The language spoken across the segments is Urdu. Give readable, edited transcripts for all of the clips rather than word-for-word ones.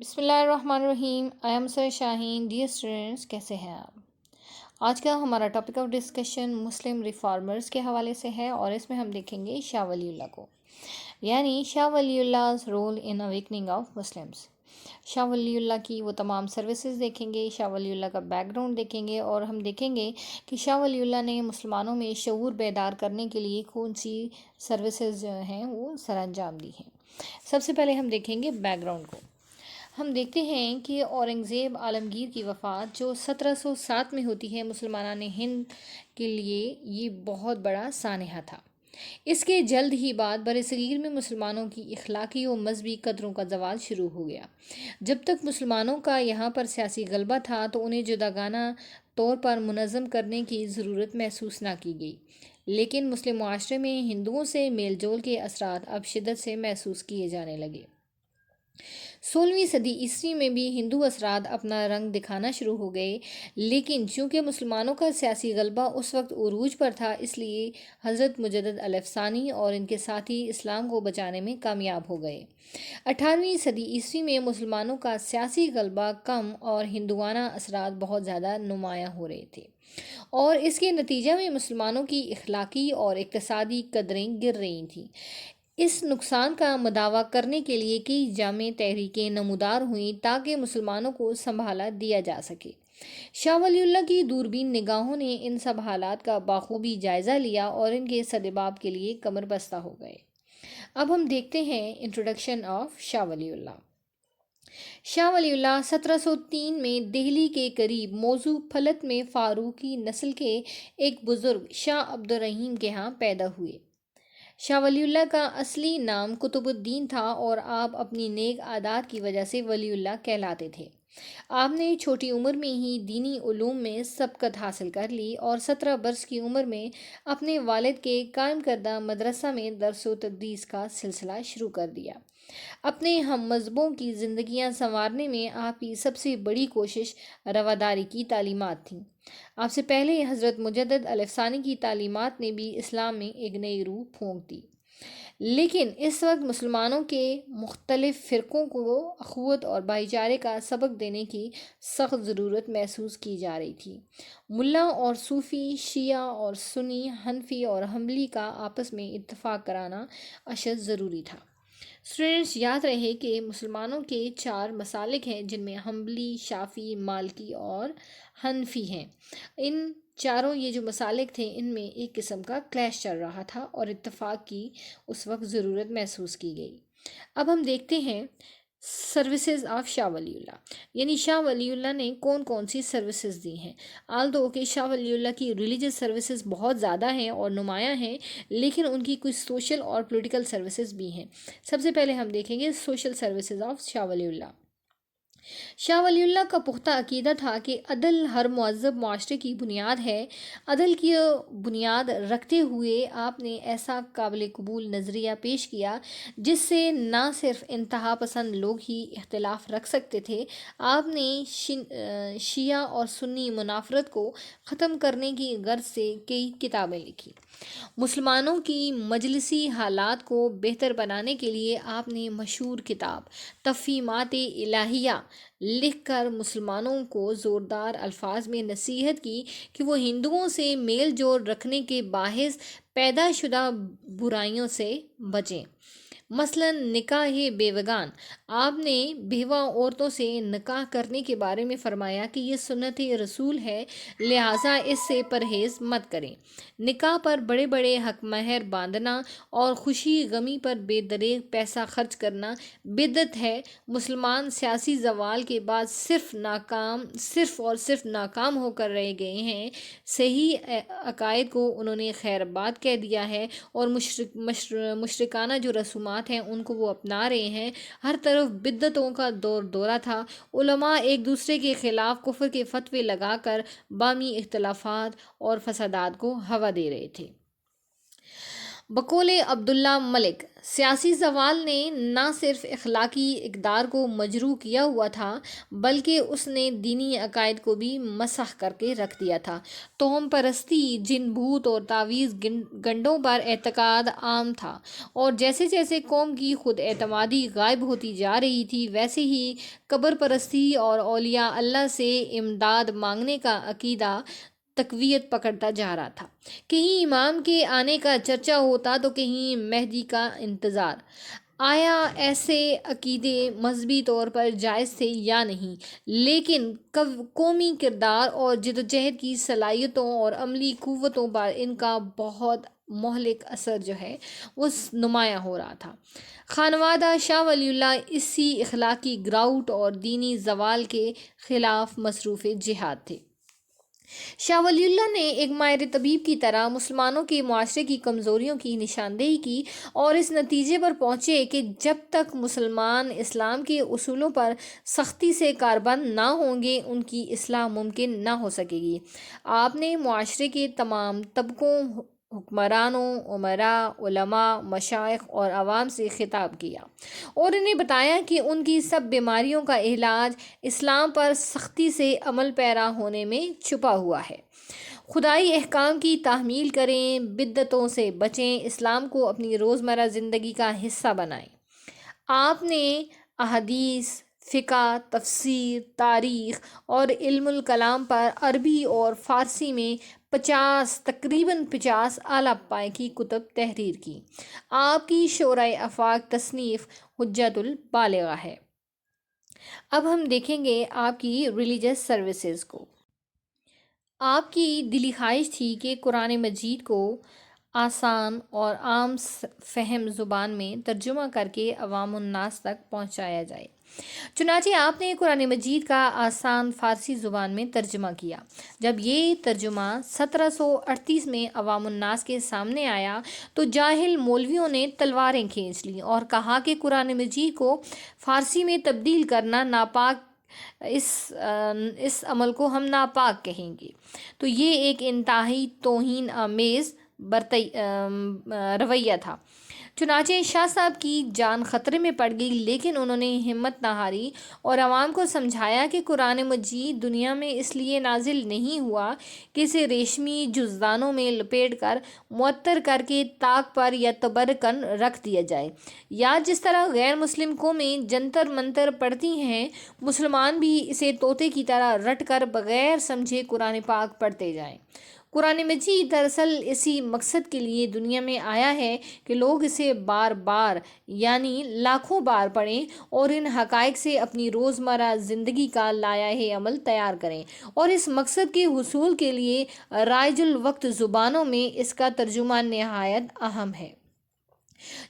بسم اللہ الرحمن الرحیم. I am sir Shaheen. Dear students, کیسے ہیں آپ؟ آج کا ہمارا topic of discussion Muslim reformers کے حوالے سے ہے، اور اس میں ہم دیکھیں گے شاہ ولی اللہ کو، یعنی Shah Wali Allah role in awakening of Muslims. Shah Wali Allah کی وہ تمام سروسز دیکھیں گے، شاہ ولی اللہ کا بیک گراؤنڈ دیکھیں گے، اور ہم دیکھیں گے کہ شاہ ولی اللہ نے مسلمانوں میں شعور بیدار کرنے کے لیے کون سی سروسز جو ہیں وہ سر انجام دی ہیں. سب سے پہلے ہم دیکھیں گے بیک گراؤنڈ کو. ہم دیکھتے ہیں کہ اورنگزیب عالمگیر کی وفات جو 1707 میں ہوتی ہے، مسلمانان ہند کے لیے یہ بہت بڑا سانحہ تھا. اس کے جلد ہی بعد برصغیر میں مسلمانوں کی اخلاقی و مذہبی قدروں کا زوال شروع ہو گیا. جب تک مسلمانوں کا یہاں پر سیاسی غلبہ تھا تو انہیں جداگانہ طور پر منظم کرنے کی ضرورت محسوس نہ کی گئی، لیکن مسلم معاشرے میں ہندوؤں سے میل جول کے اثرات اب شدت سے محسوس کیے جانے لگے. 16ویں صدی عیسوی میں بھی ہندو اثرات اپنا رنگ دکھانا شروع ہو گئے، لیکن چونکہ مسلمانوں کا سیاسی غلبہ اس وقت عروج پر تھا، اس لیے حضرت مجدد الافسانی اور ان کے ساتھی اسلام کو بچانے میں کامیاب ہو گئے. 18ویں صدی عیسوی میں مسلمانوں کا سیاسی غلبہ کم اور ہندوانہ اثرات بہت زیادہ نمایاں ہو رہے تھے، اور اس کے نتیجہ میں مسلمانوں کی اخلاقی اور اقتصادی قدریں گر رہی تھیں. اس نقصان کا مداوع کرنے کے لیے کئی جامع تحریکیں نمودار ہوئیں تاکہ مسلمانوں کو سنبھالا دیا جا سکے. شاہ ولی اللہ کی دوربین نگاہوں نے ان سب حالات کا بخوبی جائزہ لیا اور ان کے سدباب کے لیے کمر بستہ ہو گئے. اب ہم دیکھتے ہیں انٹروڈکشن آف شاہ ولی اللہ. شاہ ولی اللہ 1703 میں دہلی کے قریب موضوع پھلت میں فاروقی نسل کے ایک بزرگ شاہ عبد الرحیم کے ہاں پیدا ہوئے. شاہ ولی اللہ کا اصلی نام قطب الدین تھا، اور آپ اپنی نیک عادات کی وجہ سے ولی اللہ کہلاتے تھے. آپ نے چھوٹی عمر میں ہی دینی علوم میں سبقت حاصل کر لی اور 17 برس کی عمر میں اپنے والد کے قائم کردہ مدرسہ میں درس و تدریس کا سلسلہ شروع کر دیا. اپنے ہم مذہبوں کی زندگیاں سنوارنے میں آپ کی سب سے بڑی کوشش رواداری کی تعلیمات تھیں. آپ سے پہلے حضرت مجدد الافسانی کی تعلیمات نے بھی اسلام میں ایک نئی روح پھونک دی، لیکن اس وقت مسلمانوں کے مختلف فرقوں کو اخوت اور بھائی چارے کا سبق دینے کی سخت ضرورت محسوس کی جا رہی تھی. ملا اور صوفی، شیعہ اور سنی، حنفی اور حنبلی کا آپس میں اتفاق کرانا اشد ضروری تھا. اسٹوڈنٹس، یاد رہے کہ مسلمانوں کے 4 مسالک ہیں، جن میں حنبلی، شافعی، مالکی اور حنفی ہیں. ان چاروں یہ جو مسالک تھے، ان میں ایک قسم کا کلیش چل رہا تھا اور اتفاق کی اس وقت ضرورت محسوس کی گئی. اب ہم دیکھتے ہیں سروسز آف شاہ ولی اللہ، یعنی شاہ ولی اللہ نے کون کون سی سروسز دی ہیں. آلدو کہ شاہ ولی اللہ کی ریلیجس سروسز بہت زیادہ ہیں اور نمایاں ہیں، لیکن ان کی کچھ سوشل اور پولیٹیکل سروسز بھی ہیں. سب سے پہلے ہم دیکھیں گے سوشل سروسز آف شاہ ولی اللہ. شاہ ولی اللہ کا پختہ عقیدہ تھا کہ عدل ہر مہذب معاشرے کی بنیاد ہے. عدل کی بنیاد رکھتے ہوئے آپ نے ایسا قابل قبول نظریہ پیش کیا جس سے نہ صرف انتہا پسند لوگ ہی اختلاف رکھ سکتے تھے. آپ نے شیعہ اور سنی منافرت کو ختم کرنے کی غرض سے کئی کتابیں لکھی. مسلمانوں کی مجلسی حالات کو بہتر بنانے کے لیے آپ نے مشہور کتاب تفہیمات الہیہ لکھ کر مسلمانوں کو زوردار الفاظ میں نصیحت کی کہ وہ ہندوؤں سے میل جول رکھنے کے باعث پیدا شدہ برائیوں سے بچیں. مثلاً نکاح بیوگان. آپ نے بیوہ عورتوں سے نکاح کرنے کے بارے میں فرمایا کہ یہ سنت رسول ہے، لہٰذا اس سے پرہیز مت کریں. نکاح پر بڑے بڑے حق مہر باندھنا اور خوشی غمی پر بے دریغ پیسہ خرچ کرنا بدعت ہے. مسلمان سیاسی زوال کے بعد صرف اور صرف ناکام ہو کر رہ گئے ہیں. صحیح عقائد کو انہوں نے خیر آباد کہہ دیا ہے، اور مشرکانہ جو رسومات ہیں ان کو وہ اپنا رہے ہیں. ہر طرف بدعتوں کا دورہ تھا. علماء ایک دوسرے کے خلاف کفر کے فتوے لگا کر باہمی اختلافات اور فسادات کو ہوا دے رہے تھے. بقول عبداللہ ملک سیاسی زوال نے نہ صرف اخلاقی اقدار کو مجروح کیا ہوا تھا بلکہ اس نے دینی عقائد کو بھی مسخ کر کے رکھ دیا تھا۔ توہم پرستی، جن بھوت اور تعویذ گنڈوں پر اعتقاد عام تھا، اور جیسے جیسے قوم کی خود اعتمادی غائب ہوتی جا رہی تھی ویسے ہی قبر پرستی اور اولیاء اللہ سے امداد مانگنے کا عقیدہ تقویت پکڑتا جا رہا تھا۔ کہیں امام کے آنے کا چرچا ہوتا تو کہیں مہدی کا انتظار۔ آیا ایسے عقیدے مذہبی طور پر جائز تھے یا نہیں، لیکن قومی کردار اور جدوجہد کی صلاحیتوں اور عملی قوتوں پر ان کا بہت مہلک اثر جو ہے وہ نمایاں ہو رہا تھا۔ خانوادہ شاہ ولی اللہ اسی اخلاقی گراؤٹ اور دینی زوال کے خلاف مصروف جہاد تھے۔ شاہ ولی اللہ نے ایک ماہر طبیب کی طرح مسلمانوں کے معاشرے کی کمزوریوں کی نشاندہی کی اور اس نتیجے پر پہنچے کہ جب تک مسلمان اسلام کے اصولوں پر سختی سے کاربند نہ ہوں گے ان کی اصلاح ممکن نہ ہو سکے گی۔ آپ نے معاشرے کے تمام طبقوں، حکمرانوں، امراء، علماء، مشائخ اور عوام سے خطاب کیا اور انہیں بتایا کہ ان کی سب بیماریوں کا علاج اسلام پر سختی سے عمل پیرا ہونے میں چھپا ہوا ہے۔ خدائی احکام کی تحمیل کریں، بدعتوں سے بچیں، اسلام کو اپنی روزمرہ زندگی کا حصہ بنائیں۔ آپ نے احادیث، فقہ، تفسیر، تاریخ اور علم الکلام پر عربی اور فارسی میں تقریباً 50 اعلیٰ پائے کی کتب تحریر کی۔ آپ کی شورائے آفاق تصنیف حجت البالغہ ہے۔ اب ہم دیکھیں گے آپ کی ریلیجس سروسز کو۔ آپ کی دلی خواہش تھی کہ قرآن مجید کو آسان اور عام فہم زبان میں ترجمہ کر کے عوام الناس تک پہنچایا جائے۔ چنانچہ آپ نے قرآن مجید کا آسان فارسی زبان میں ترجمہ کیا۔ جب یہ ترجمہ 1738 میں عوام الناس کے سامنے آیا تو جاہل مولویوں نے تلواریں کھینچ لیں اور کہا کہ قرآن مجید کو فارسی میں تبدیل کرنا ناپاک، اس عمل کو ہم ناپاک کہیں گے۔ تو یہ ایک انتہائی توہین آمیز رویہ تھا۔ چنانچہ شاہ صاحب کی جان خطرے میں پڑ گئی، لیکن انہوں نے ہمت نہ ہاری اور عوام کو سمجھایا کہ قرآن مجید دنیا میں اس لیے نازل نہیں ہوا کہ اسے ریشمی جزدانوں میں لپیٹ کر معطر کر کے طاق پر یا تبرکن رکھ دیا جائے، یا جس طرح غیر مسلم قومیں جنتر منتر پڑھتی ہیں مسلمان بھی اسے طوطے کی طرح رٹ کر بغیر سمجھے قرآن پاک پڑھتے جائیں۔ قرآن مجید دراصل اسی مقصد کے لیے دنیا میں آیا ہے کہ لوگ اسے بار بار یعنی لاکھوں بار پڑھیں اور ان حقائق سے اپنی روزمرہ زندگی کا لائحہ عمل تیار کریں، اور اس مقصد کے حصول کے لیے رائج الوقت زبانوں میں اس کا ترجمہ نہایت اہم ہے۔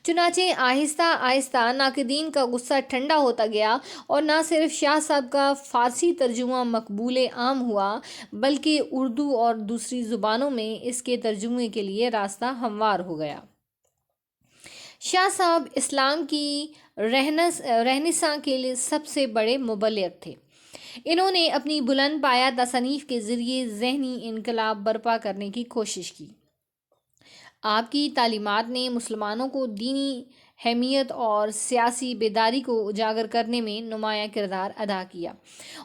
چنانچہ آہستہ آہستہ ناقدین کا غصہ ٹھنڈا ہوتا گیا اور نہ صرف شاہ صاحب کا فارسی ترجمہ مقبول عام ہوا بلکہ اردو اور دوسری زبانوں میں اس کے ترجمے کے لیے راستہ ہموار ہو گیا۔ شاہ صاحب اسلام کی رہنساں کے سب سے بڑے مبلغ تھے۔ انہوں نے اپنی بلند پایہ تصانیف کے ذریعے ذہنی انقلاب برپا کرنے کی کوشش کی۔ آپ کی تعلیمات نے مسلمانوں کو دینی حمیت اور سیاسی بیداری کو اجاگر کرنے میں نمایاں کردار ادا کیا،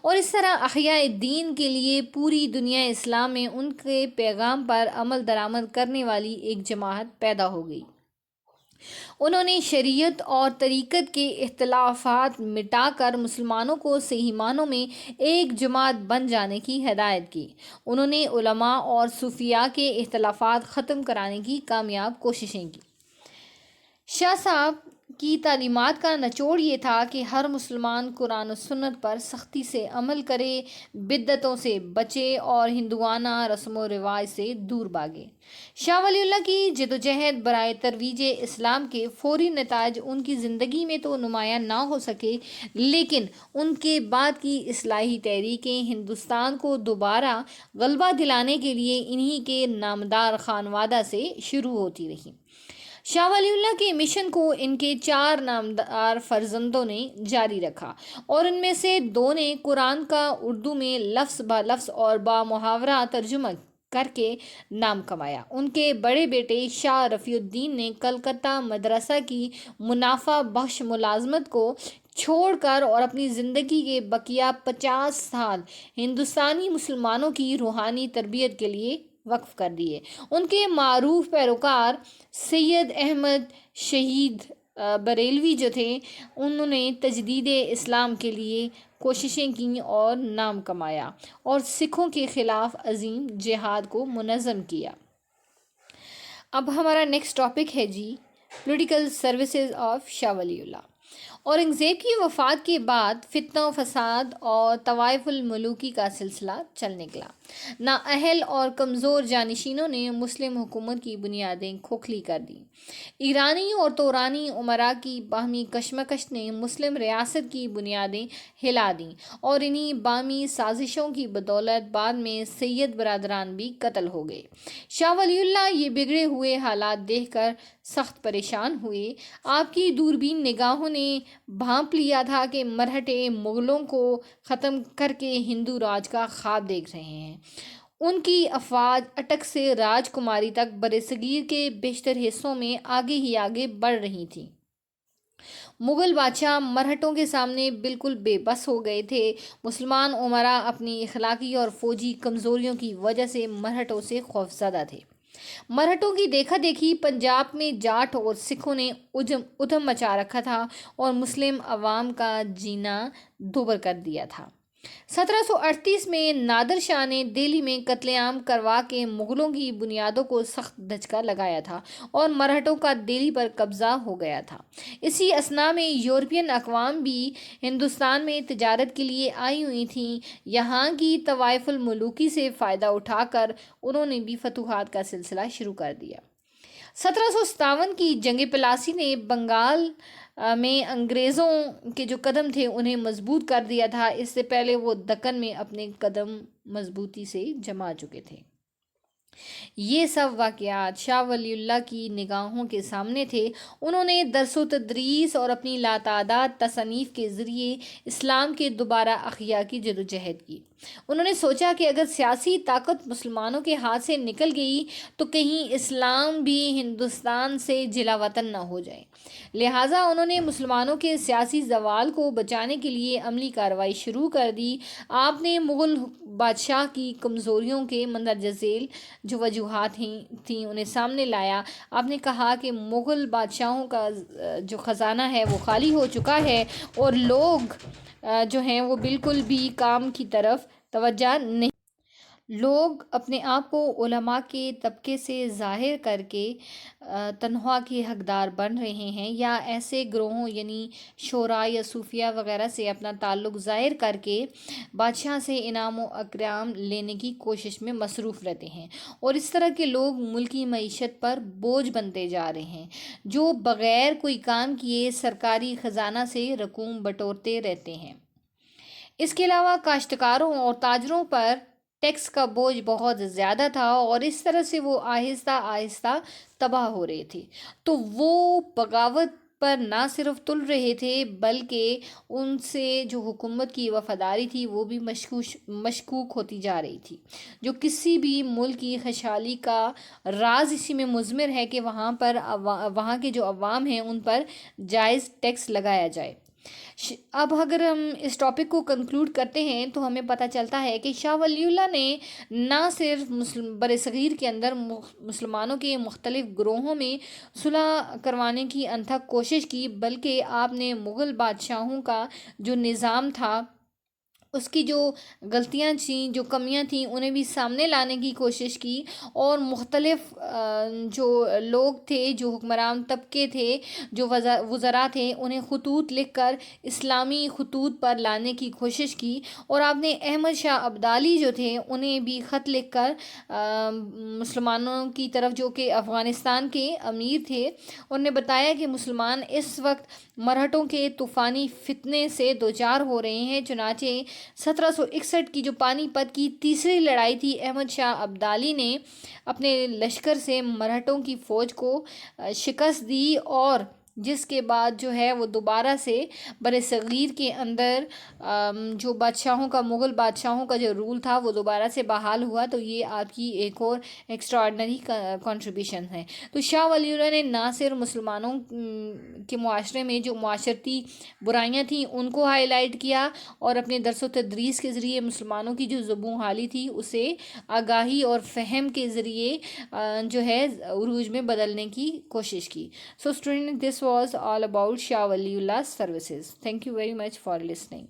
اور اس طرح احیاء دین کے لیے پوری دنیا اسلام میں ان کے پیغام پر عمل درآمد کرنے والی ایک جماعت پیدا ہو گئی۔ انہوں نے شریعت اور طریقت کے اختلافات مٹا کر مسلمانوں کو صحیح معنوں میں ایک جماعت بن جانے کی ہدایت کی۔ انہوں نے علماء اور صوفیاء کے اختلافات ختم کرانے کی کامیاب کوششیں کی۔ شاہ صاحب کی تعلیمات کا نچوڑ یہ تھا کہ ہر مسلمان قرآن و سنت پر سختی سے عمل کرے، بدعتوں سے بچے اور ہندوانہ رسم و رواج سے دور بھاگے۔ شاہ ولی اللہ کی جدوجہد برائے ترویج اسلام کے فوری نتائج ان کی زندگی میں تو نمایاں نہ ہو سکے، لیکن ان کے بعد کی اصلاحی تحریکیں ہندوستان کو دوبارہ غلبہ دلانے کے لیے انہی کے نامدار خانوادہ سے شروع ہوتی رہیں۔ شاہ ولی اللہ کے مشن کو ان کے 4 نامدار فرزندوں نے جاری رکھا، اور ان میں سے 2 نے قرآن کا اردو میں لفظ بہ لفظ اور با محاورہ ترجمہ کر کے نام کمایا۔ ان کے بڑے بیٹے شاہ رفیع الدین نے کلکتہ مدرسہ کی منافع بخش ملازمت کو چھوڑ کر اور اپنی زندگی کے بقیہ 50 سال ہندوستانی مسلمانوں کی روحانی تربیت کے لیے وقف کر دیے۔ ان کے معروف پیروکار سید احمد شہید بریلوی جو تھے، انہوں نے تجدید اسلام کے لیے کوششیں کیں اور نام کمایا اور سکھوں کے خلاف عظیم جہاد کو منظم کیا۔ اب ہمارا نیکسٹ ٹاپک ہے پولیٹیکل سروسز آف شاہ ولی اللہ۔ اورنگزیب کی وفات کے بعد فتنہ و فساد اور طوائف الملوکی کا سلسلہ چل نکلا۔ نااہل اور کمزور جانشینوں نے مسلم حکومت کی بنیادیں کھوکھلی کر دیں۔ ایرانی اور تورانی امراء کی باہمی کشمکش نے مسلم ریاست کی بنیادیں ہلا دیں اور انہی باہمی سازشوں کی بدولت بعد میں سید برادران بھی قتل ہو گئے۔ شاہ ولی اللہ یہ بگڑے ہوئے حالات دیکھ کر سخت پریشان ہوئے۔ آپ کی دوربین نگاہوں نے بھانپ لیا تھا کہ مرہٹے مغلوں کو ختم کر کے ہندو راج کا خواب دیکھ رہے ہیں۔ ان کی افواج اٹک سے راج کماری تک برصغیر کے بیشتر حصوں میں آگے ہی آگے بڑھ رہی تھیں۔ مغل بادشاہ مرہٹوں کے سامنے بالکل بے بس ہو گئے تھے۔ مسلمان امراء اپنی اخلاقی اور فوجی کمزوریوں کی وجہ سے مرہٹوں سے خوفزدہ تھے۔ مرہٹوں کی دیکھا دیکھی پنجاب میں جاٹ اور سکھوں نے ادھم مچا رکھا تھا اور مسلم عوام کا جینا دوبر کر دیا تھا۔ 1738 میں نادر شاہ نے دہلی میں قتل عام کروا کے مغلوں کی بنیادوں کو سخت دھچکا لگایا تھا اور مرہٹوں کا دہلی پر قبضہ ہو گیا تھا۔ اسی اثنا میں یورپین اقوام بھی ہندوستان میں تجارت کے لیے آئی ہوئی تھیں۔ یہاں کی طوائف الملوکی سے فائدہ اٹھا کر انہوں نے بھی فتوحات کا سلسلہ شروع کر دیا۔ 1757 کی جنگ پلاسی نے بنگال میں انگریزوں کے جو قدم تھے انہیں مضبوط کر دیا تھا۔ اس سے پہلے وہ دکن میں اپنے قدم مضبوطی سے جما چکے تھے۔ یہ سب واقعات شاہ ولی اللہ کی نگاہوں کے سامنے تھے۔ انہوں نے درس و تدریس اور اپنی لاتعداد تصانیف کے ذریعے اسلام کے دوبارہ احیاء کی جدوجہد کی۔ انہوں نے سوچا کہ اگر سیاسی طاقت مسلمانوں کے ہاتھ سے نکل گئی تو کہیں اسلام بھی ہندوستان سے جلا وطن نہ ہو جائے۔ لہٰذا انہوں نے مسلمانوں کے سیاسی زوال کو بچانے کے لیے عملی کارروائی شروع کر دی۔ آپ نے مغل بادشاہ کی کمزوریوں کے مندرجہ ذیل جو وجوہات تھیں انہیں سامنے لایا۔ آپ نے کہا کہ مغل بادشاہوں کا جو خزانہ ہے وہ خالی ہو چکا ہے اور لوگ جو ہیں وہ بالکل بھی کام کی طرف توجہ نہیں۔ لوگ اپنے آپ کو علماء کے طبقے سے ظاہر کر کے تنخواہ کے حقدار بن رہے ہیں یا ایسے گروہوں یعنی شورا یا صوفیہ وغیرہ سے اپنا تعلق ظاہر کر کے بادشاہ سے انعام و اکرام لینے کی کوشش میں مصروف رہتے ہیں، اور اس طرح کے لوگ ملکی معیشت پر بوجھ بنتے جا رہے ہیں جو بغیر کوئی کام کیے سرکاری خزانہ سے رقوم بٹورتے رہتے ہیں۔ اس کے علاوہ کاشتکاروں اور تاجروں پر ٹیکس کا بوجھ بہت زیادہ تھا اور اس طرح سے وہ آہستہ آہستہ تباہ ہو رہے تھے۔ تو وہ بغاوت پر نہ صرف تل رہے تھے بلکہ ان سے جو حکومت کی وفاداری تھی وہ بھی مشکوک ہوتی جا رہی تھی۔ جو کسی بھی ملک کی خوشحالی کا راز اسی میں مضمر ہے کہ وہاں کے جو عوام ہیں ان پر جائز ٹیکس لگایا جائے۔ اب اگر ہم اس ٹاپک کو کنکلوڈ کرتے ہیں تو ہمیں پتہ چلتا ہے کہ شاہ ولی اللہ نے نہ صرف برصغیر کے اندر مسلمانوں کے مختلف گروہوں میں صلح کروانے کی انتھک کوشش کی بلکہ آپ نے مغل بادشاہوں کا جو نظام تھا اس کی جو غلطیاں تھیں، جو کمیاں تھیں انہیں بھی سامنے لانے کی کوشش کی اور مختلف جو لوگ تھے، جو حکمران طبقے تھے، جو وزراء تھے انہیں خطوط لکھ کر اسلامی خطوط پر لانے کی کوشش کی، اور آپ نے احمد شاہ ابدالی جو تھے انہیں بھی خط لکھ کر مسلمانوں کی طرف جو کہ افغانستان کے امیر تھے انہوں نے بتایا کہ مسلمان اس وقت مرہٹوں کے طوفانی فتنے سے دوچار ہو رہے ہیں۔ چنانچہ 1761 کی جو پانی پت کی تیسری لڑائی تھی، احمد شاہ ابدالی نے اپنے لشکر سے مرہٹوں کی فوج کو شکست دی اور جس کے بعد جو ہے وہ دوبارہ سے بر صغیر کے اندر جو بادشاہوں کا، مغل بادشاہوں کا جو رول تھا وہ دوبارہ سے بحال ہوا. تو یہ آپ کی ایک اور ایکسٹرا آرڈنری کنٹریبیوشن ہے. تو شاہ ولی اللہ نے نہ صرف مسلمانوں کے معاشرے میں جو معاشرتی برائیاں تھیں ان کو ہائی لائٹ کیا، اور اپنے درس و تدریس کے ذریعے مسلمانوں کی جو زبوں حالی تھی اسے آگاہی اور فہم کے ذریعے جو ہے عروج میں بدلنے کی کوشش کی. So student, this was all about Shah Waliullah services. Thank you very much for listening.